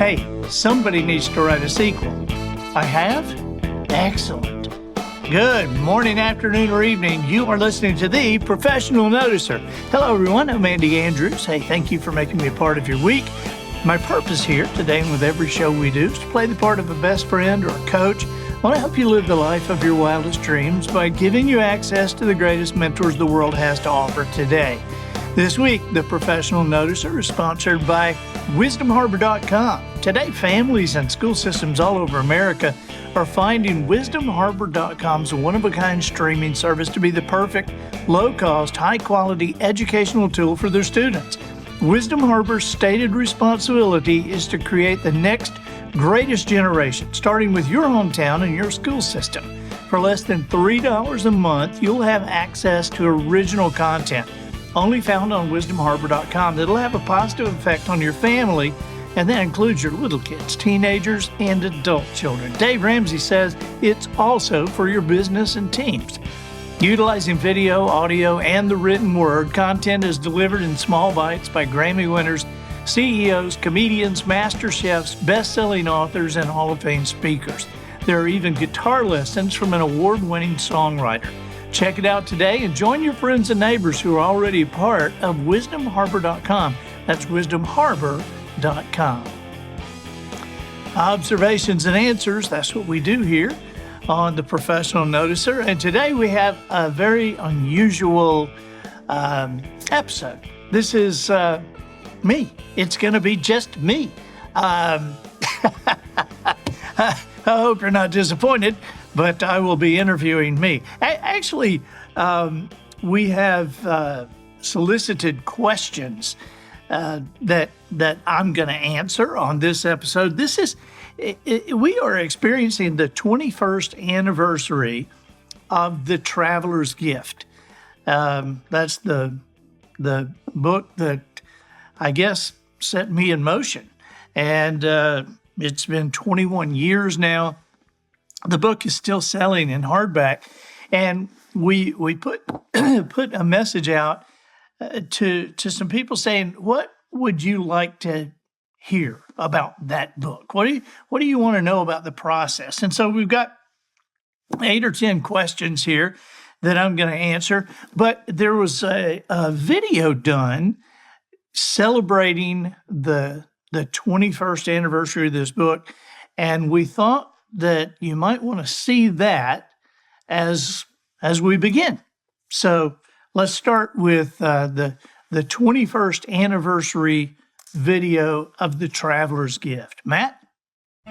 Hey, somebody needs to write a sequel. I have? Excellent. Good morning, afternoon, or evening. You are listening to The Professional Noticer. Hello, everyone. I'm Andy Andrews. Hey, thank you for making me a part of your week. My purpose here today and with every show we do is to play the part of a best friend or a coach. I want to help you live the life of your wildest dreams by giving you access to the greatest mentors the world has to offer today. This week, The Professional Noticer is sponsored by WisdomHarbor.com. Today, families and school systems all over America are finding WisdomHarbor.com's one-of-a-kind streaming service to be the perfect, low-cost, high-quality educational tool for their students. Wisdom Harbor's stated responsibility is to create the next greatest generation, starting with your hometown and your school system. For less than $3 a month, you'll have access to original content, only found on WisdomHarbor.com, that'll have a positive effect on your family, and that includes your little kids, teenagers, and adult children. Dave Ramsey says it's also for your business and teams. Utilizing video, audio, and the written word, content is delivered in small bites by Grammy winners, CEOs, comedians, master chefs, best-selling authors, and Hall of Fame speakers. There are even guitar lessons from an award-winning songwriter. Check it out today and join your friends and neighbors who are already a part of WisdomHarbor.com. That's WisdomHarbor.com. Observations and answers, that's what we do here on The Professional Noticer. And today we have a very unusual episode. This is me. It's going to be just me. I hope you're not disappointed, but I will be interviewing me. Actually, we have solicited questions that I'm going to answer on this episode. We are experiencing the 21st anniversary of The Traveler's Gift. That's the book that I guess set me in motion. And it's been 21 years now. The book is still selling in hardback. And we put put a message out to some people saying, what would you like to hear about that book? What do you want to know about the process? And so we've got 8 or 10 questions here that I'm going to answer. But there was a video done celebrating the 21st anniversary of this book, and we thought that you might want to see that as we begin. So let's start with the 21st anniversary video of The Traveler's Gift. Matt?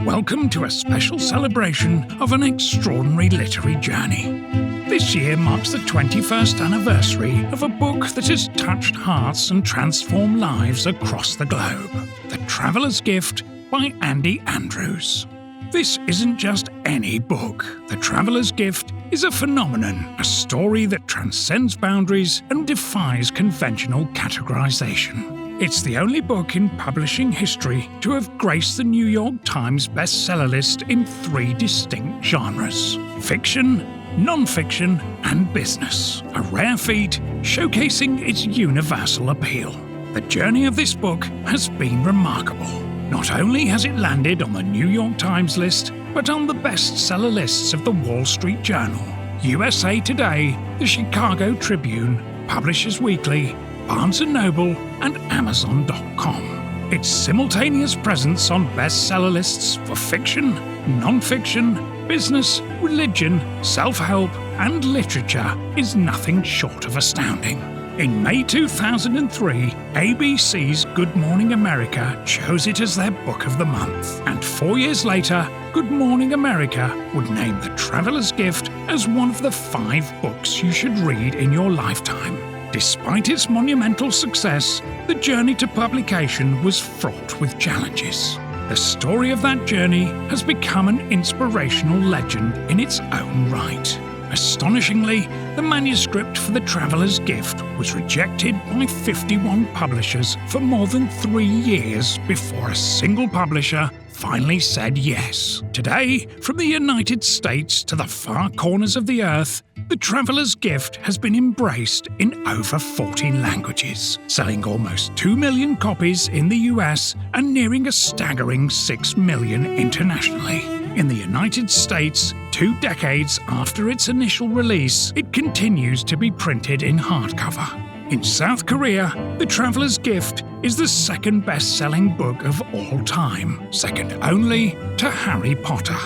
Welcome to a special celebration of an extraordinary literary journey. This year marks the 21st anniversary of a book that has touched hearts and transformed lives across the globe. The Traveler's Gift by Andy Andrews. This isn't just any book. The Traveler's Gift is a phenomenon, a story that transcends boundaries and defies conventional categorization. It's the only book in publishing history to have graced the New York Times bestseller list in 3 distinct genres: fiction, non-fiction, and business. A rare feat showcasing its universal appeal. The journey of this book has been remarkable. Not only has it landed on the New York Times list, but on the bestseller lists of the Wall Street Journal, USA Today, the Chicago Tribune, Publishers Weekly, Barnes & Noble, and Amazon.com. Its simultaneous presence on bestseller lists for fiction, non-fiction, business, religion, self-help, and literature is nothing short of astounding. In May 2003, ABC's Good Morning America chose it as their book of the month. And 4 years later, Good Morning America would name The Traveler's Gift as one of the 5 books you should read in your lifetime. Despite its monumental success, the journey to publication was fraught with challenges. The story of that journey has become an inspirational legend in its own right. Astonishingly, the manuscript for The Traveller's Gift was rejected by 51 publishers for more than 3 years before a single publisher finally said yes. Today, from the United States to the far corners of the earth, The Traveller's Gift has been embraced in over 40 languages, selling almost 2 million copies in the US and nearing a staggering 6 million internationally. In the United States, 2 decades after its initial release, it continues to be printed in hardcover. In South Korea, The Traveller's Gift is the second best-selling book of all time, second only to Harry Potter.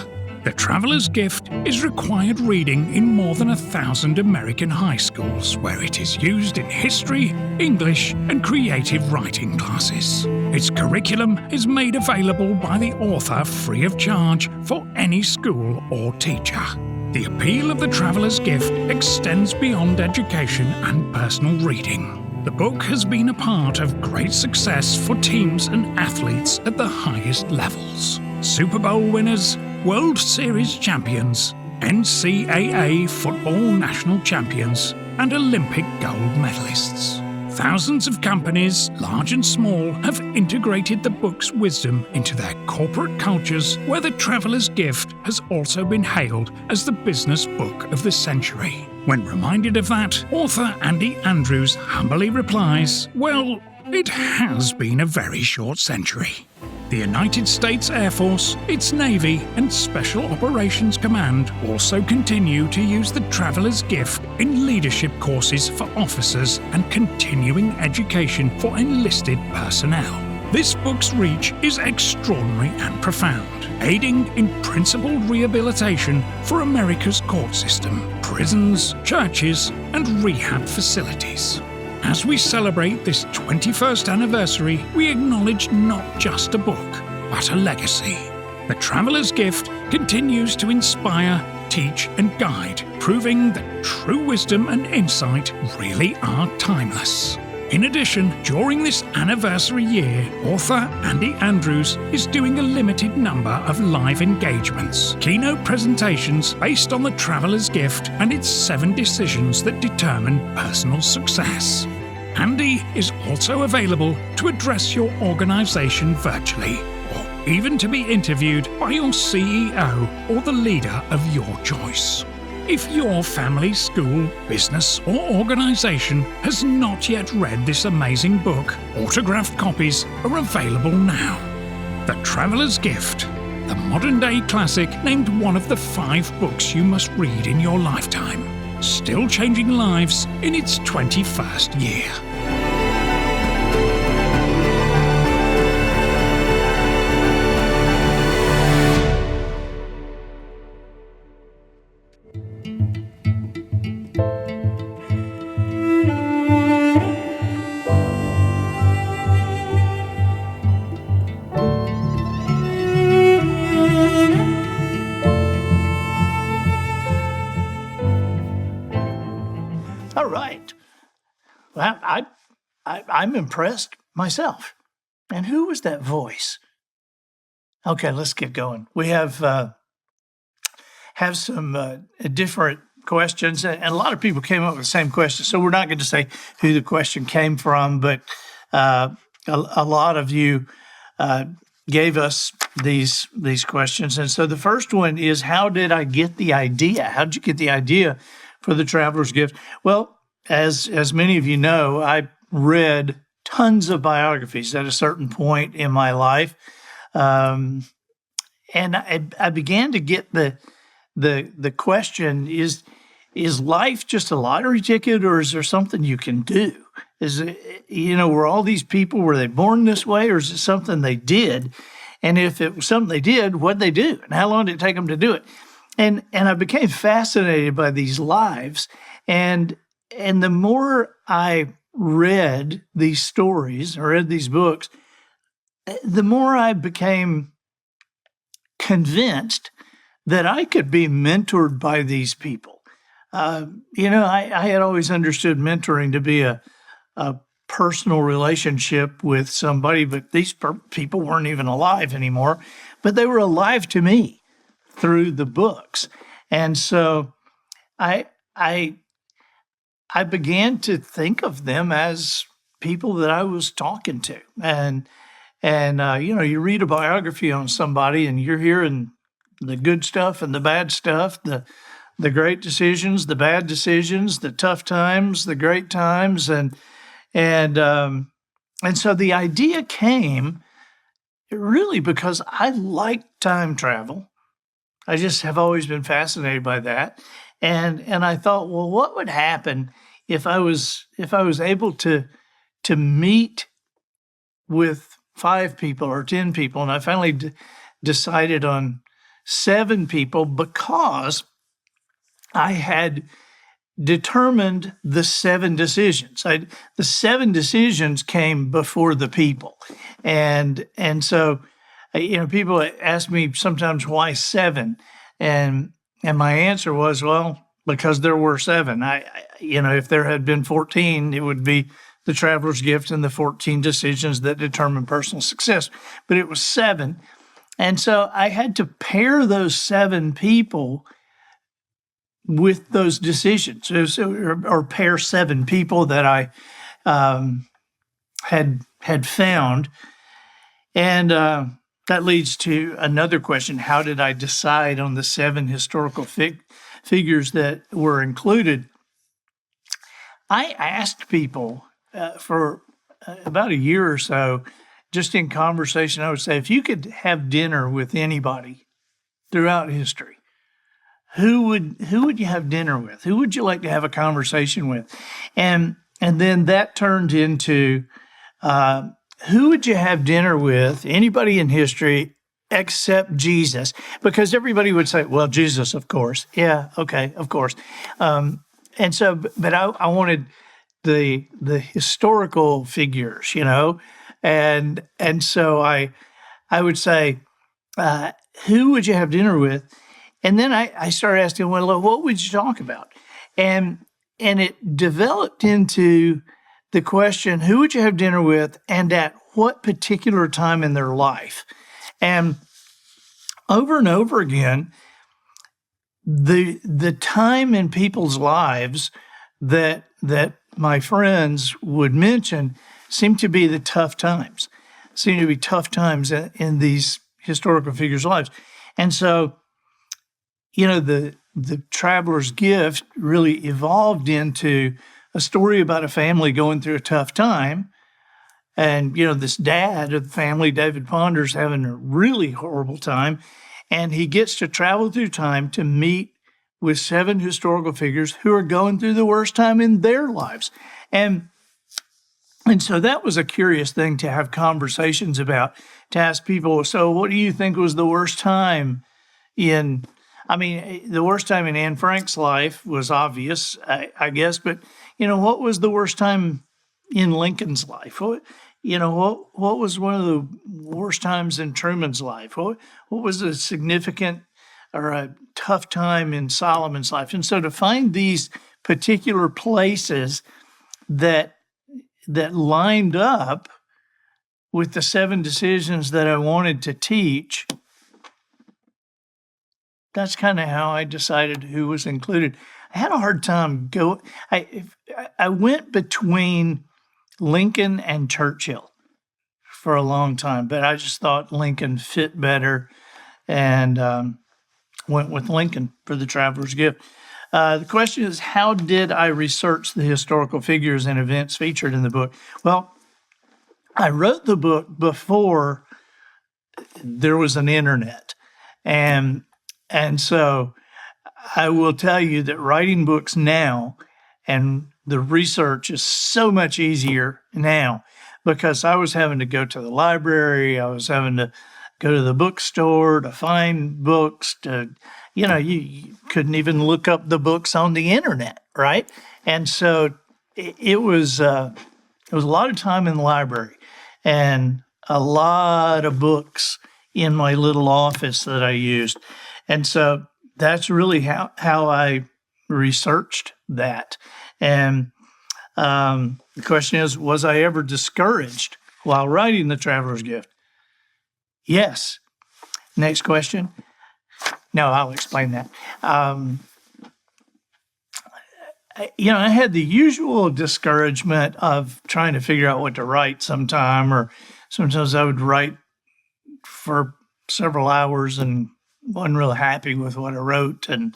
The Traveller's Gift is required reading in more than 1,000 American high schools, where it is used in history, English, and creative writing classes. Its curriculum is made available by the author free of charge for any school or teacher. The appeal of The Traveller's Gift extends beyond education and personal reading. The book has been a part of great success for teams and athletes at the highest levels. Super Bowl winners, World Series champions, NCAA football national champions, and Olympic gold medalists. Thousands of companies, large and small, have integrated the book's wisdom into their corporate cultures, where The Traveller's Gift has also been hailed as the business book of the century. When reminded of that, author Andy Andrews humbly replies, "Well, it has been a very short century." The United States Air Force, its Navy, and Special Operations Command also continue to use The Traveller's Gift in leadership courses for officers and continuing education for enlisted personnel. This book's reach is extraordinary and profound, aiding in principled rehabilitation for America's court system, prisons, churches, and rehab facilities. As we celebrate this 21st anniversary, we acknowledge not just a book, but a legacy. The Traveller's Gift continues to inspire, teach, and guide, proving that true wisdom and insight really are timeless. In addition, during this anniversary year, author Andy Andrews is doing a limited number of live engagements, keynote presentations based on The Traveller's Gift and its 7 decisions that determine personal success. Andy is also available to address your organization virtually, or even to be interviewed by your CEO or the leader of your choice. If your family, school, business, or organization has not yet read this amazing book, autographed copies are available now. The Traveller's Gift, the modern-day classic named one of the 5 books you must read in your lifetime, still changing lives in its 21st year. All right. Well, I'm impressed myself. And who was that voice? Okay, let's get going. We have some different questions, and a lot of people came up with the same question. So we're not going to say who the question came from, but a lot of you gave us these questions. And so the first one is, how did I get the idea? How did you get the idea for The Traveller's Gift? Well, as many of you know, I read tons of biographies at a certain point in my life. And I began to get the question, is life just a lottery ticket, or is there something you can do? Is it, were all these people, were they born this way, or is it something they did? And if it was something they did, what'd they do? And how long did it take them to do it? And I became fascinated by these lives. And the more I read these stories, or read these books, the more I became convinced that I could be mentored by these people. I had always understood mentoring to be a personal relationship with somebody, but these people weren't even alive anymore, but they were alive to me through the books. And so I I I began to think of them as people that I was talking to, and you read a biography on somebody, and you're hearing the good stuff and the bad stuff, the great decisions, the bad decisions, the tough times, the great times, and and so the idea came really because I like time travel. I just have always been fascinated by that. And I thought, well, what would happen if I was able to meet with 5 people or 10 people? And I finally decided on 7 people because I had determined the 7 decisions. The 7 decisions came before the people, and so people ask me sometimes why 7, and my answer was, well, because there were 7. If there had been 14, it would be the traveler's gift and the 14 decisions that determine personal success, but it was 7, and so I had to pair those 7 people with those decisions, or pair 7 people that I um, had found, and that leads to another question: how did I decide on the 7 historical figures that were included? I asked people for about a year or so, just in conversation. I would say, if you could have dinner with anybody throughout history, who would you have dinner with? Who would you like to have a conversation with? And then that turned into, uh, who would you have dinner with? Anybody in history except Jesus, because everybody would say, well, Jesus, of course. Yeah, okay, of course. And so, but I wanted the historical figures, and so I would say, uh, who would you have dinner with? And then I started asking, well, what would you talk about? And and it developed into the question, who would you have dinner with, and at what particular time in their life? And over again, the time in people's lives that my friends would mention seemed to be the tough times, seemed to be tough times in these historical figures' lives. And so, the traveler's gift really evolved into a story about a family going through a tough time. And, this dad of the family, David Ponder's having a really horrible time. And he gets to travel through time to meet with 7 historical figures who are going through the worst time in their lives. And and so that was a curious thing to have conversations about, to ask people, so what do you think was the worst time in, I mean, the worst time in Anne Frank's life was obvious, I guess, but what was the worst time in Lincoln's life? What was one of the worst times in Truman's life? What was a significant or a tough time in Solomon's life? And so to find these particular places that lined up with the 7 decisions that I wanted to teach, that's kind of how I decided who was included. I had a hard time I went between Lincoln and Churchill for a long time, but I just thought Lincoln fit better, and went with Lincoln for the traveler's gift. The question is, how did I research the historical figures and events featured in the book? Well, I wrote the book before there was an internet, and so I will tell you that writing books now and the research is so much easier now, because I was having to go to the library, I was having to go to the bookstore to find books, you couldn't even look up the books on the internet, right? And so it was a lot of time in the library and a lot of books in my little office that I used. And so that's really how I researched that. And the question is, was I ever discouraged while writing The Traveler's Gift? Yes. Next question. No, I'll explain that. I had the usual discouragement of trying to figure out what to write sometime, or sometimes I would write for several hours and wasn't real happy with what I wrote and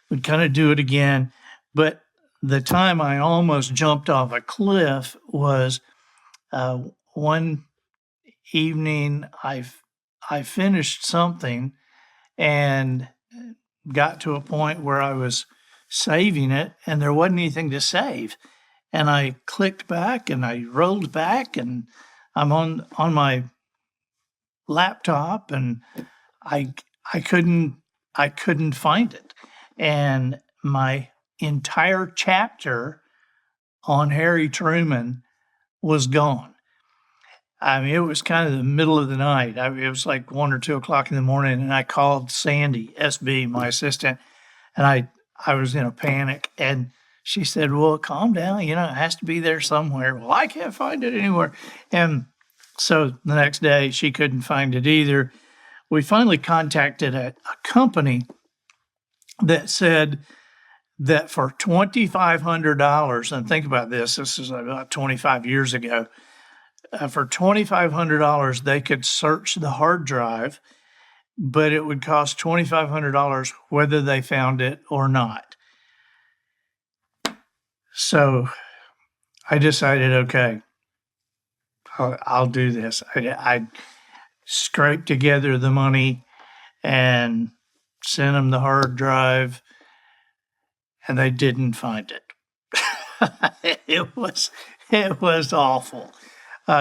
would kind of do it again. But the time I almost jumped off a cliff was one evening. I finished something and got to a point where I was saving it and there wasn't anything to save. And I clicked back and I rolled back and I'm on my laptop and I I couldn't find it. And my entire chapter on Harry Truman was gone. I mean, it was kind of the middle of the night. It was like 1 or 2 o'clock in the morning, and I called Sandy SB, my assistant, and I was in a panic. And she said, "Well, calm down. It has to be there somewhere." Well, I can't find it anywhere. And so the next day, she couldn't find it either. We finally contacted a company that said that for $2,500, and think about this is about 25 years ago, for $2,500, they could search the hard drive, but it would cost $2,500 whether they found it or not. So I decided, okay, I'll do this. I scraped together the money and sent them the hard drive, and they didn't find it. It was awful.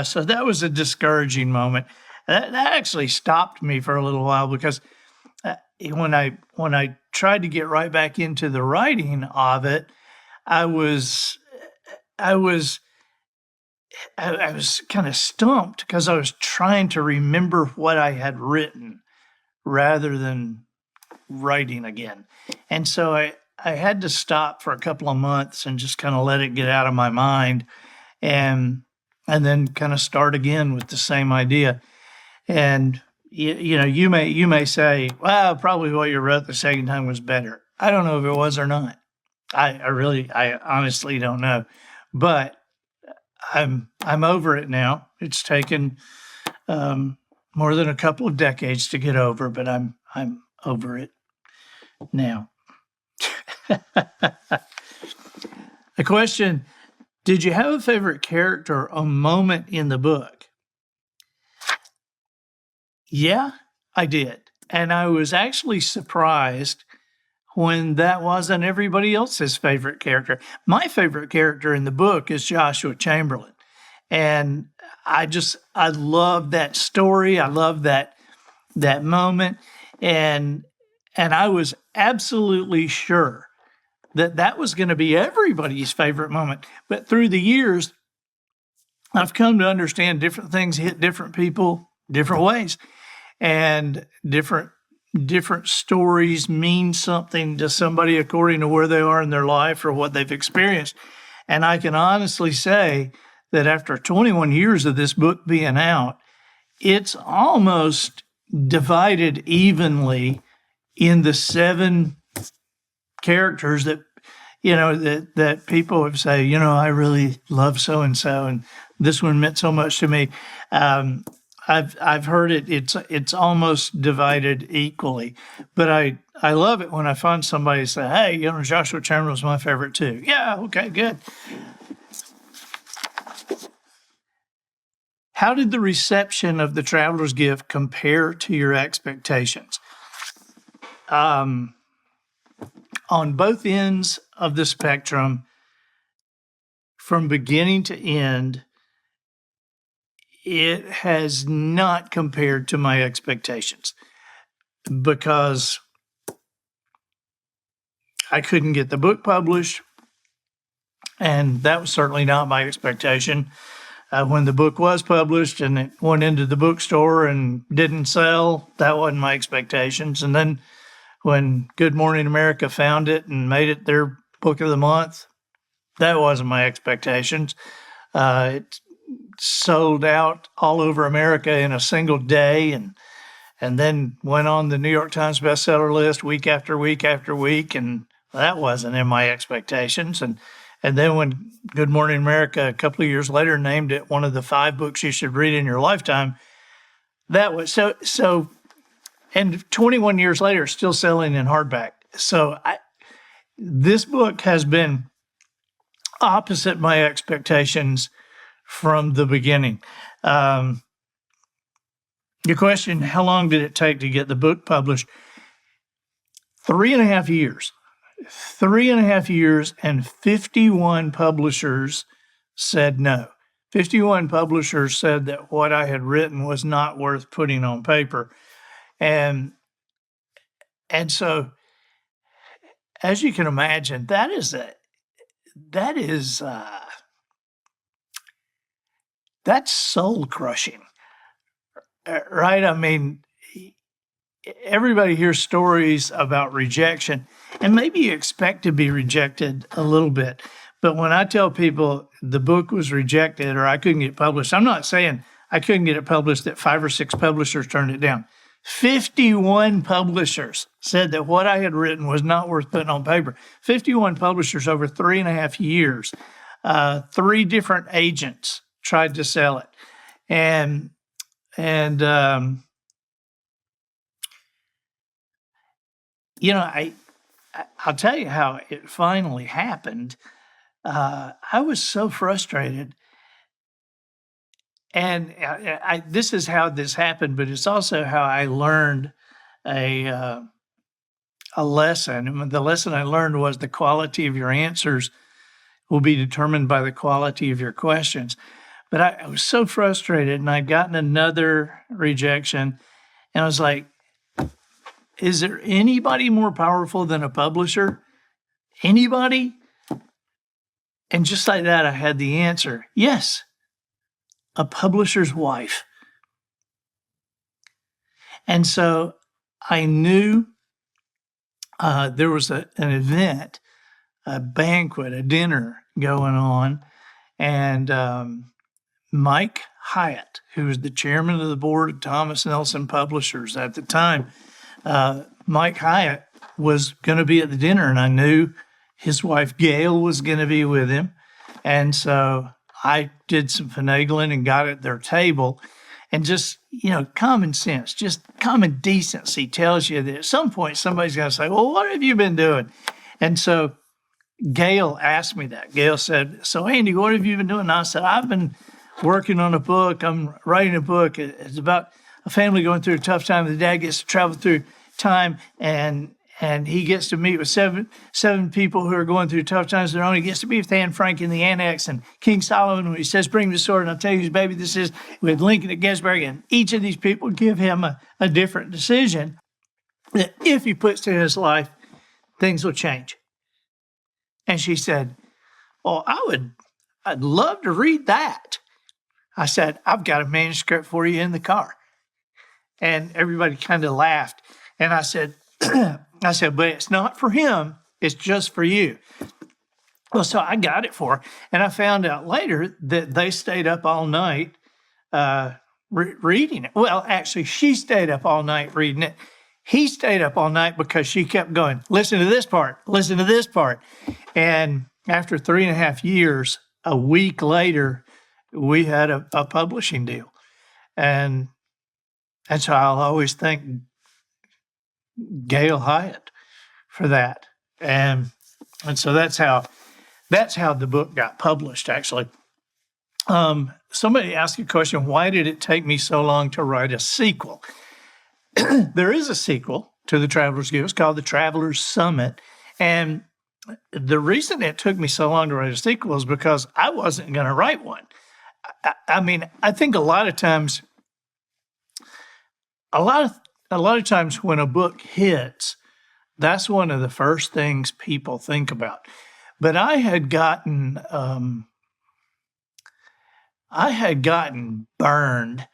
So that was a discouraging moment. That actually stopped me for a little while because when I tried to get right back into the writing of it, I was kind of stumped because I was trying to remember what I had written rather than writing again. And so I had to stop for a couple of months and just kind of let it get out of my mind and then kind of start again with the same idea. And you may say, well, probably what you wrote the second time was better. I don't know if it was or not. I honestly don't know. But I'm over it now. It's taken more than a couple of decades to get over, but I'm over it now. The question, did you have a favorite character or moment in the book? Yeah, I did. And I was actually surprised when that wasn't everybody else's favorite character. My favorite character in the book is Joshua Chamberlain. And I love that story. I love that moment. And I was absolutely sure that was going to be everybody's favorite moment. But through the years, I've come to understand different things hit different people different ways, and different stories mean something to somebody according to where they are in their life or what they've experienced. And I can honestly say that after 21 years of this book being out, it's almost divided evenly in the 7 characters that that people would say, I really love so and so, and this one meant so much to me. I've heard it's almost divided equally, but I love it when I find somebody say, hey, Joshua Chamberlain was my favorite too. Yeah, okay, good. How did the reception of The Traveler's Gift compare to your expectations? On both ends of the spectrum, from beginning to end, it has not compared to my expectations because I couldn't get the book published, and that was certainly not my expectation. When the book was published and it went into the bookstore and didn't sell, that wasn't my expectations. And then when Good Morning America found it and made it their book of the month, that wasn't my expectations. It sold out all over America in a single day and then went on the New York Times bestseller list week after week after week and that wasn't in my expectations. And then when Good Morning America a couple of years later named it one of the 5 books you should read in your lifetime, that was so. And 21 years later, it's still selling in hardback. So this book has been opposite my expectations from the beginning. Your question, how long did it take to get the book published? 3.5 years. 3.5 years, and 51 publishers said no. 51 publishers said that what I had written was not worth putting on paper. And so, as you can imagine, that's soul crushing, right? I mean, everybody hears stories about rejection, and maybe you expect to be rejected a little bit. But when I tell people the book was rejected or I couldn't get published, I'm not saying I couldn't get it published, that 5 or 6 publishers turned it down. 51 publishers said that what I had written was not worth putting on paper. 51 publishers over 3.5 years. 3 different agents tried to sell it. And I'll tell you how it finally happened. I was so frustrated. And this is how this happened, but it's also how I learned a lesson. And the lesson I learned was the quality of your answers will be determined by the quality of your questions. But I was so frustrated, and I'd gotten another rejection, and I was like, is there anybody more powerful than a publisher? Anybody? And just like that, I had the answer. Yes. A publisher's wife. And so I knew there was an event, a banquet, a dinner going on, and Mike Hyatt, who was the chairman of the board of Thomas Nelson Publishers at the time, Mike Hyatt was going to be at the dinner, and I knew his wife Gail was going to be with him. And so I did some finagling and got at their table, and just, common sense, just common decency tells you that at some point somebody's going to say, well, what have you been doing? And so Gail asked me that. Gail said, so Andy, what have you been doing? And I said, I've been working on a book. I'm writing a book. It's about a family going through a tough time. The dad gets to travel through time, and he gets to meet with seven people who are going through tough times of their own. He gets to be with Anne Frank in the annex, and King Solomon, when he says, bring the sword, and I'll tell you whose baby this is, with Lincoln at Gettysburg. And each of these people give him a different decision that if he puts in his life, things will change. And she said, well, I'd love to read that. I said, I've got a manuscript for you in the car. And everybody kind of laughed. And I said, but it's not for him. It's just for you. Well, so I got it for her. And I found out later that they stayed up all night reading it. Well, actually, she stayed up all night reading it. He stayed up all night because she kept going, listen to this part, listen to this part. And after 3.5 years, a week later, we had a publishing deal. And so I'll always thank Gail Hyatt for that. And so that's how the book got published, actually. Somebody asked a question, why did it take me so long to write a sequel? There is a sequel to The Traveler's Gift. It's called The Traveler's Summit. And the reason it took me so long to write a sequel is because I wasn't going to write one. I mean, I think a lot of times when a book hits, that's one of the first things people think about. But I had gotten burned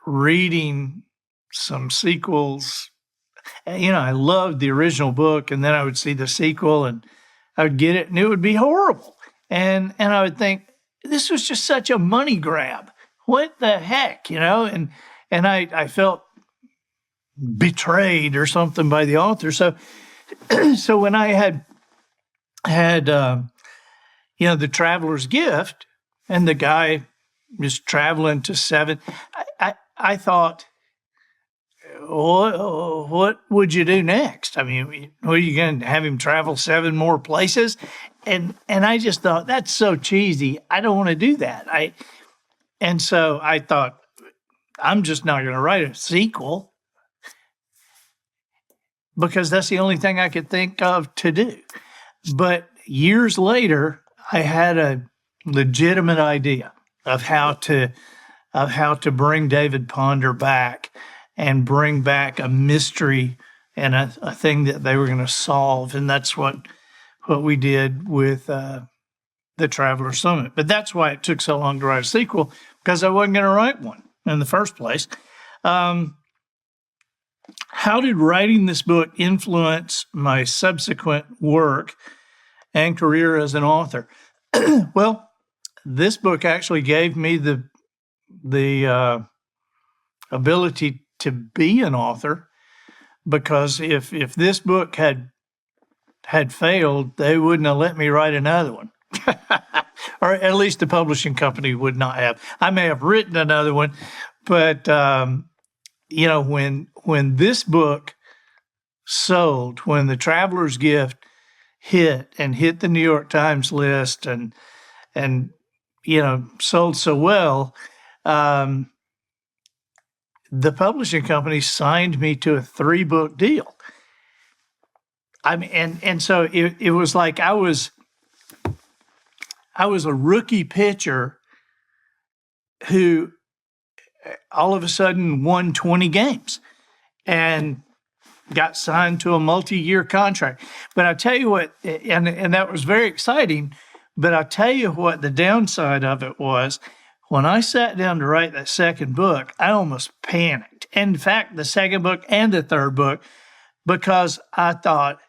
reading some sequels. I loved the original book, and then I would see the sequel, and I would get it, and it would be horrible. And I would think, this was just such a money grab. What the heck, And I felt betrayed or something by the author. So So when I had the Traveler's Gift, and the guy was traveling to 7, I thought, what would you do next? I mean, are you going to have him travel 7 more places? And I just thought, that's so cheesy. I don't want to do that. And so I thought, I'm just not going to write a sequel, because that's the only thing I could think of to do. But years later, I had a legitimate idea of how to bring David Ponder back and bring back a mystery and a thing that they were going to solve. And that's what we did with the Traveler Summit. But that's why it took so long to write a sequel, because I wasn't going to write one in the first place. How did writing this book influence my subsequent work and career as an author? Well, this book actually gave me the ability to be an author, because if this book had failed, they wouldn't have let me write another one. Or at least the publishing company would not have. I may have written another one, but when this book sold, when The Traveler's Gift hit the New York Times list and sold so well, the publishing company signed me to a 3-book deal. I mean, and so it was like I was a rookie pitcher who all of a sudden won 20 games and got signed to a multi-year contract. But I tell you what, and that was very exciting, but I tell you what the downside of it was, when I sat down to write that second book, I almost panicked. In fact, the second book and the third book, because I thought,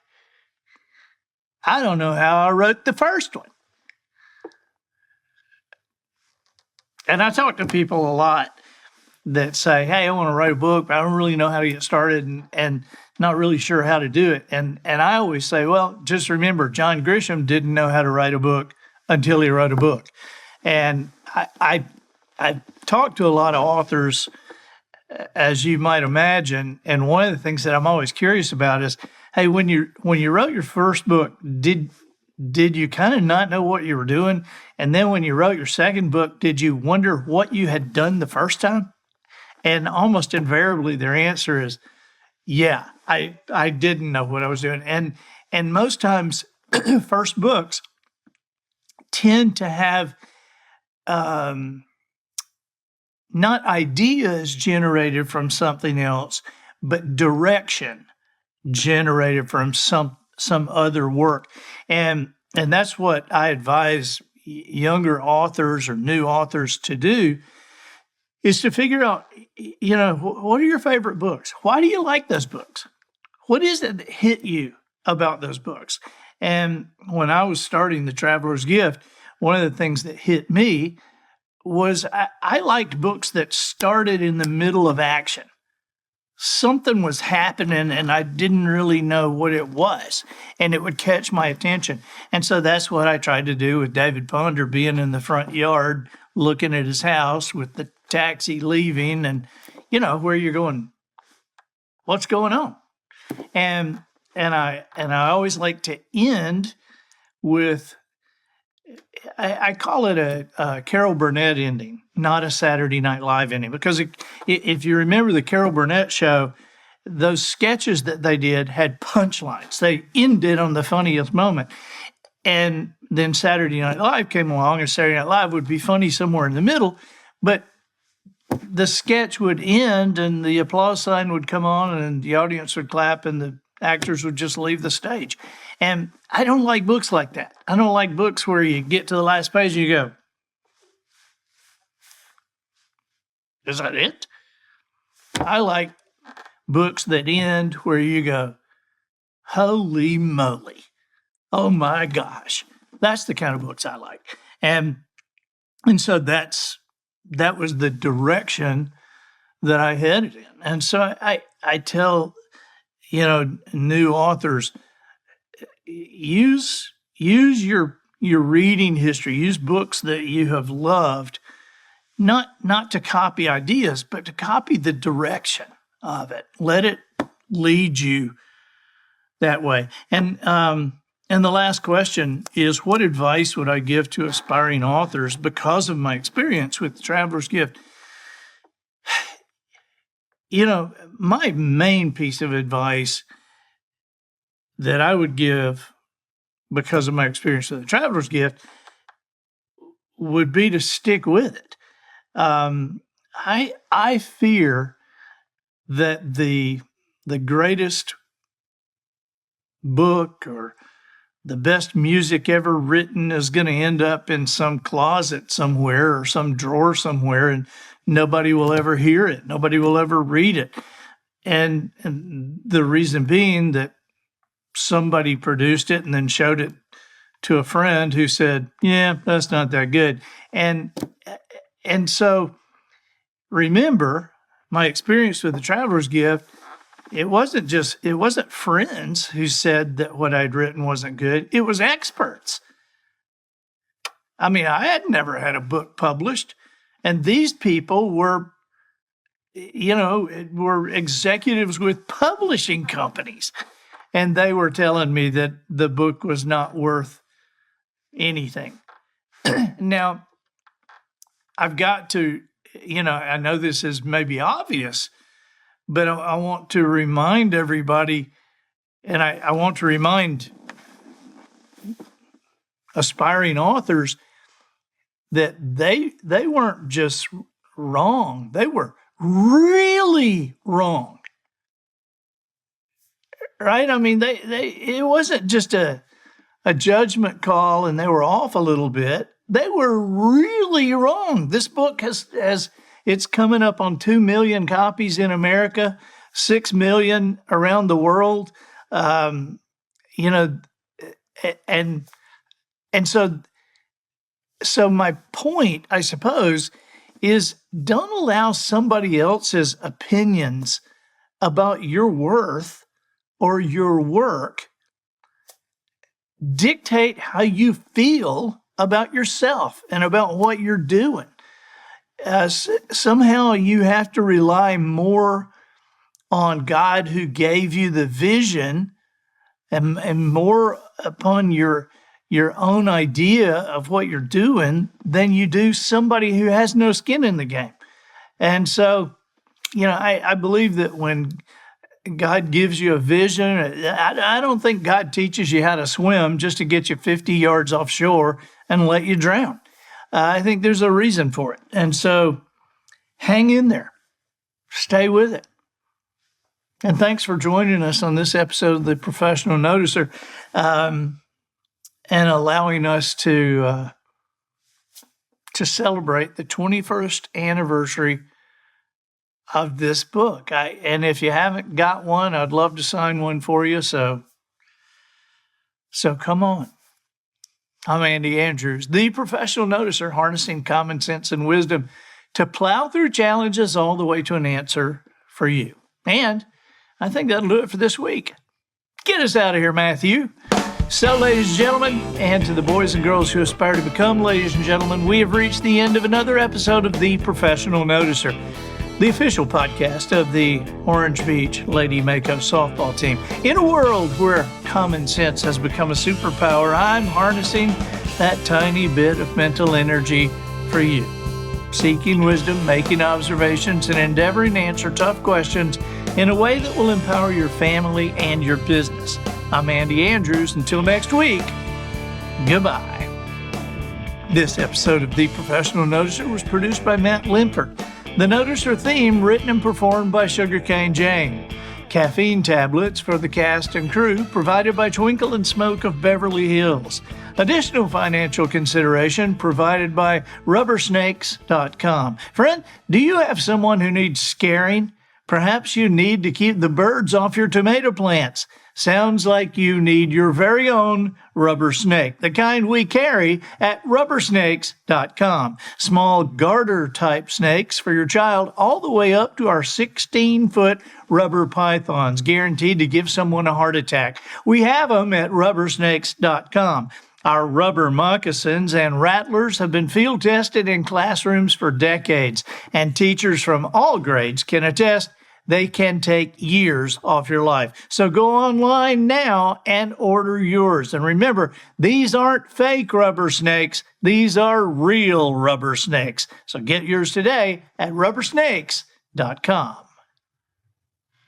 I don't know how I wrote the first one. And I talk to people a lot that say, hey, I want to write a book, but I don't really know how to get started and not really sure how to do it. And I always say, well, just remember, John Grisham didn't know how to write a book until he wrote a book. And I talk to a lot of authors, as you might imagine, and one of the things that I'm always curious about is, hey, when you wrote your first book, did you kind of not know what you were doing? And then when you wrote your second book, did you wonder what you had done the first time? And almost invariably, their answer is, yeah, I didn't know what I was doing. And most times, first books tend to have not ideas generated from something else, but direction generated from some other work. And that's what I advise younger authors or new authors to do, is to figure out, what are your favorite books? Why do you like those books? What is it that hit you about those books? And when I was starting The Traveler's Gift, one of the things that hit me was I liked books that started in the middle of action. Something was happening and I didn't really know what it was, and it would catch my attention. And so that's what I tried to do with David Ponder being in the front yard, looking at his house with the taxi leaving, and, where you're going, what's going on? And I always like to end with, I call it a Carol Burnett ending, not a Saturday Night Live ending, because if you remember the Carol Burnett show, those sketches that they did had punchlines. They ended on the funniest moment. And then Saturday Night Live came along, and Saturday Night Live would be funny somewhere in the middle, but the sketch would end and the applause sign would come on and the audience would clap and the actors would just leave the stage. And I don't like books like that. I don't like books where you get to the last page and you go, is that it? I like books that end where you go, holy moly. Oh my gosh. That's the kind of books I like. And so that was the direction that I headed in. And so I tell, new authors, use your reading history, use books that you have loved, not to copy ideas, but to copy the direction of it. Let it lead you that way. And the last question is, what advice would I give to aspiring authors because of my experience with the Traveler's Gift? My main piece of advice that I would give because of my experience with the Traveler's Gift would be to stick with it. I fear that the greatest book or the best music ever written is going to end up in some closet somewhere or some drawer somewhere, and nobody will ever hear it. Nobody will ever read it. And the reason being that somebody produced it and then showed it to a friend who said, yeah, that's not that good. And so remember my experience with the Traveler's Gift. It wasn't friends who said that what I'd written wasn't good. It was experts. I mean, I had never had a book published, and these people were executives with publishing companies, and they were telling me that the book was not worth anything. Now, I've got to, I know this is maybe obvious, but I want to remind everybody, and I want to remind aspiring authors that they weren't just wrong. They were really wrong. Right? I mean, it wasn't just a judgment call and they were off a little bit. They were really wrong. This book has it's coming up on 2 million copies in America, 6 million around the world. And so my point, I suppose, is don't allow somebody else's opinions about your worth or your work dictate how you feel about yourself and about what you're doing. Somehow you have to rely more on God who gave you the vision and more upon your own idea of what you're doing than you do somebody who has no skin in the game. And so, I believe that when God gives you a vision, I don't think God teaches you how to swim just to get you 50 yards offshore and let you drown. I think there's a reason for it. And so hang in there. Stay with it. And thanks for joining us on this episode of The Professional Noticer and allowing us to celebrate the 21st anniversary of this book. And if you haven't got one, I'd love to sign one for you. So come on. I'm Andy Andrews, the Professional Noticer, harnessing common sense and wisdom to plow through challenges all the way to an answer for you. And I think that'll do it for this week. Get us out of here, Matthew. So, ladies and gentlemen, and to the boys and girls who aspire to become ladies and gentlemen, we have reached the end of another episode of The Professional Noticer, the official podcast of the Orange Beach Lady Mako softball team. In a world where common sense has become a superpower, I'm harnessing that tiny bit of mental energy for you. Seeking wisdom, making observations, and endeavoring to answer tough questions in a way that will empower your family and your business. I'm Andy Andrews. Until next week, goodbye. This episode of The Professional Noticer was produced by Matt Limpert. The Noticer theme written and performed by Sugarcane Jane. Caffeine tablets for the cast and crew provided by Twinkle and Smoke of Beverly Hills. Additional financial consideration provided by rubbersnakes.com. Friend, do you have someone who needs scaring? Perhaps you need to keep the birds off your tomato plants. Sounds like you need your very own rubber snake, the kind we carry at rubbersnakes.com. Small garter-type snakes for your child, all the way up to our 16-foot rubber pythons, guaranteed to give someone a heart attack. We have them at rubbersnakes.com. Our rubber moccasins and rattlers have been field tested in classrooms for decades, and teachers from all grades can attest they can take years off your life. So go online now and order yours. And remember, these aren't fake rubber snakes. These are real rubber snakes. So get yours today at rubbersnakes.com.